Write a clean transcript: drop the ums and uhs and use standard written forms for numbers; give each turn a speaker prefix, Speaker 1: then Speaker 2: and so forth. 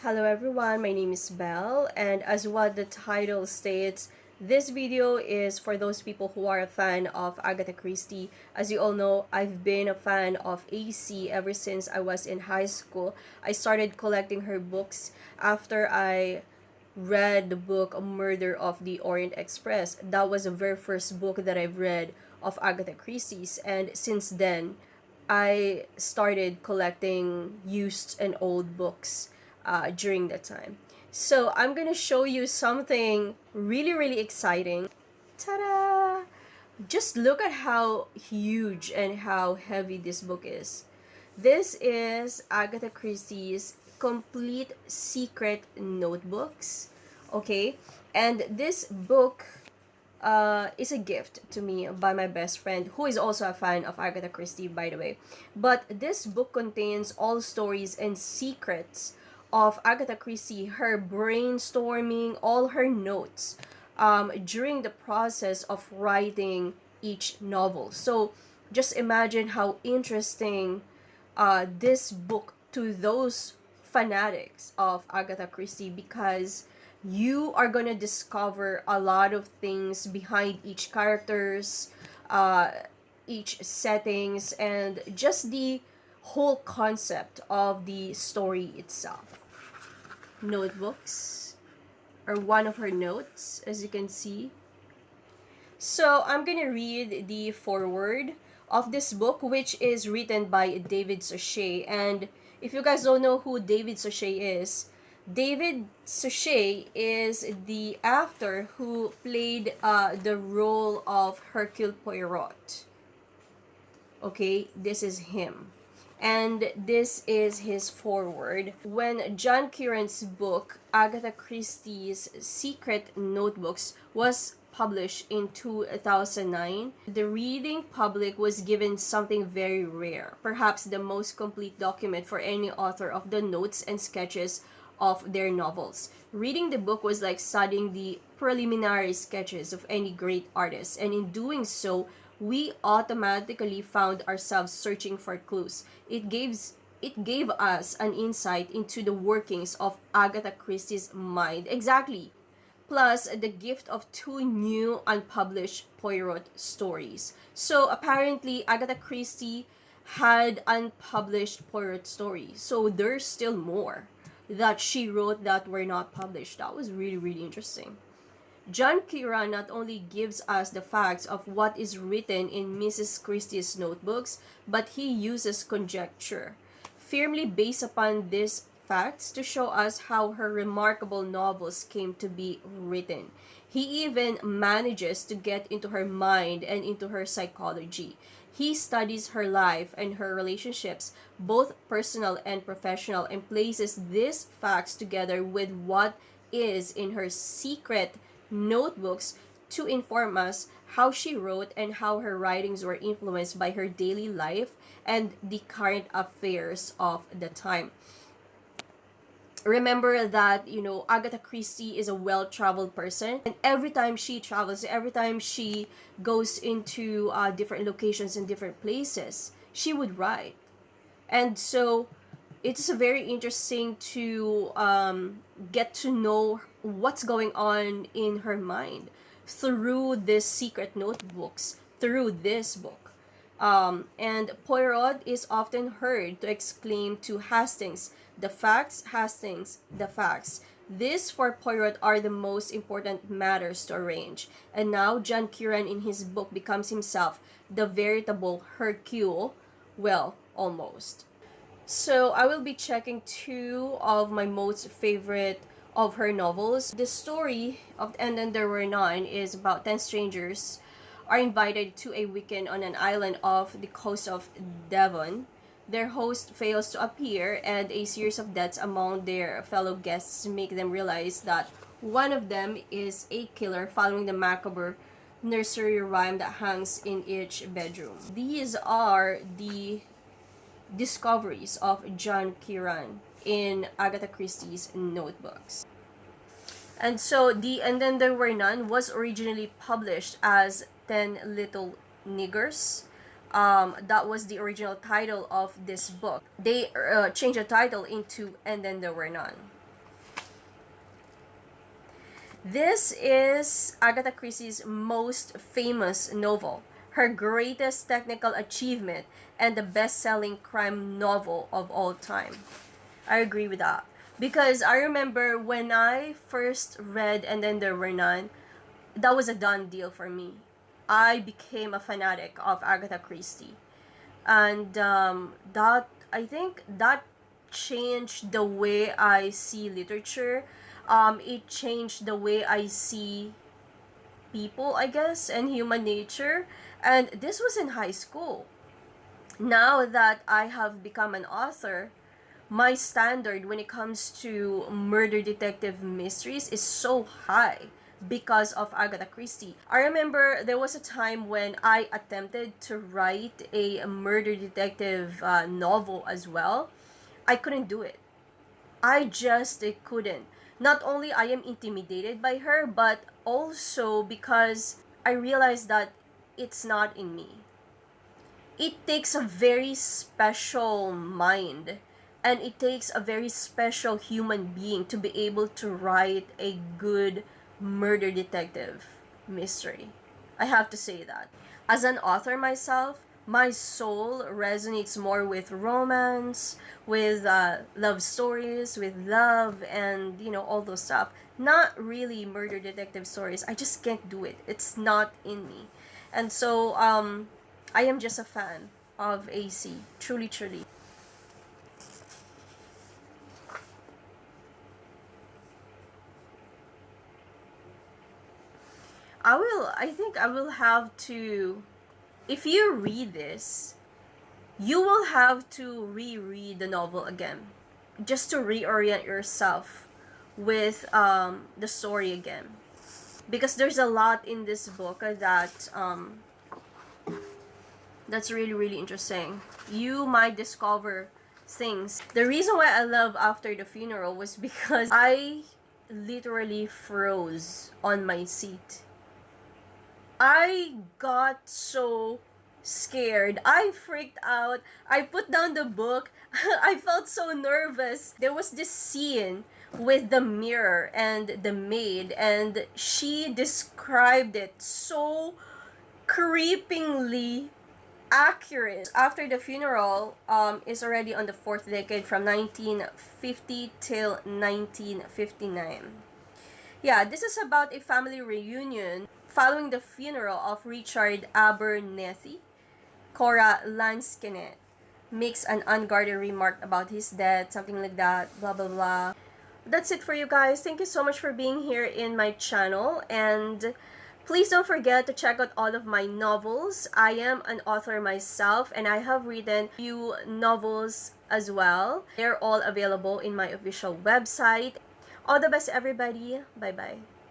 Speaker 1: Hello everyone, my name is Belle, and as what the title states, this video is for those people who are a fan of Agatha Christie. As you all know, I've been a fan of AC ever since I was in high school. I started collecting her books after I read the book Murder of the Orient Express. That was the very first book that I've read of Agatha Christie's, and since then, I started collecting used and old books during that time. So I'm gonna show you something really exciting. Ta-da! Just look at how huge and how heavy this book is. This is Agatha Christie's Complete Secret Notebooks. Okay, and this book is a gift to me by my best friend, who is also a fan of Agatha Christie, by the way. But this book contains all stories and secrets of Agatha Christie, her brainstorming, all her notes during the process of writing each novel. So just imagine how interesting this book to those fanatics of Agatha Christie, because you are gonna discover a lot of things behind each characters, uh, each settings, and just the whole concept of the story itself. Notebooks are one of her notes, as you can see. So I'm gonna read the foreword of this book, which is written by David Suchet. And if you guys don't know who David Suchet is, David Suchet is the actor who played the role of Hercule Poirot. Okay, this is him. And this is his foreword. When John Kieran's book, Agatha Christie's Secret Notebooks, was published in 2009, the reading public was given something very rare, perhaps the most complete document for any author of the notes and sketches of their novels. Reading the book was like studying the preliminary sketches of any great artist, and in doing so, we automatically found ourselves searching for clues. It gave us an insight into the workings of Agatha Christie's mind. Exactly. Plus the gift of two new unpublished Poirot stories. So apparently Agatha Christie had unpublished Poirot stories. So there's still more that she wrote that were not published. That was really interesting. John Kieran not only gives us the facts of what is written in Mrs. Christie's notebooks, but he uses conjecture, firmly based upon these facts, to show us how her remarkable novels came to be written. He even manages to get into her mind and into her psychology. He studies her life and her relationships, both personal and professional, and places these facts together with what is in her secret notebooks to inform us how she wrote and how her writings were influenced by her daily life and the current affairs of the time. Remember that, Agatha Christie is a well-traveled person, and every time she travels, every time she goes into different locations and different places, she would write. And so it's very interesting to get to know what's going on in her mind through this secret notebooks, through this book. And Poirot is often heard to exclaim to Hastings, "The facts, Hastings, the facts." These for Poirot are the most important matters to arrange. And now John Kieran in his book becomes himself the veritable Hercule, well, almost. So I will be checking two of my most favorite of her novels. The story of And Then There Were None is about 10 strangers are invited to a weekend on an island off the coast of Devon. Their host fails to appear, and a series of deaths among their fellow guests make them realize that one of them is a killer, following the macabre nursery rhyme that hangs in each bedroom. These are the discoveries of John Kieran in Agatha Christie's notebooks. And so And Then There Were None was originally published as 10 Little Niggers. That was the original title of this book. They changed the title into And Then There Were None. This is Agatha Christie's most famous novel, her greatest technical achievement, and the best-selling crime novel of all time. I agree with that. Because I remember when I first read And Then There Were None, that was a done deal for me. I became a fanatic of Agatha Christie. And that, I think that changed the way I see literature. It changed the way I see people, I guess, and human nature. And this was in high school. Now that I have become an author, my standard when it comes to murder detective mysteries is so high because of Agatha Christie. I remember there was a time when I attempted to write a murder detective novel as well. I couldn't do it. I just couldn't. Not only I am intimidated by her, but also because I realized that it's not in me. It takes a very special mind, and it takes a very special human being to be able to write a good murder detective mystery. I have to say that. As an author myself, my soul resonates more with romance, with love stories, with love, and all those stuff. Not really murder detective stories. I just can't do it. It's not in me. And so I am just a fan of AC. Truly, truly. I think I will have to, if you read this, you will have to reread the novel again, just to reorient yourself with the story again. Because there's a lot in this book that's really, really interesting. You might discover things. The reason why I love After the Funeral was because I literally froze on my seat. I got so scared. I freaked out. I put down the book. I felt so nervous. There was this scene with the mirror and the maid, and she described it so creepingly accurate. After the Funeral is already on the fourth decade from 1950 till 1959. Yeah, this is about a family reunion following the funeral of Richard Abernethy. Cora Lanskyne makes an unguarded remark about his death, something like that, blah blah blah. That's it for you guys. Thank you so much for being here in my channel, and please don't forget to check out all of my novels. I am an author myself, and I have written a few novels as well. They're all available in my official website. All the best, everybody. Bye bye.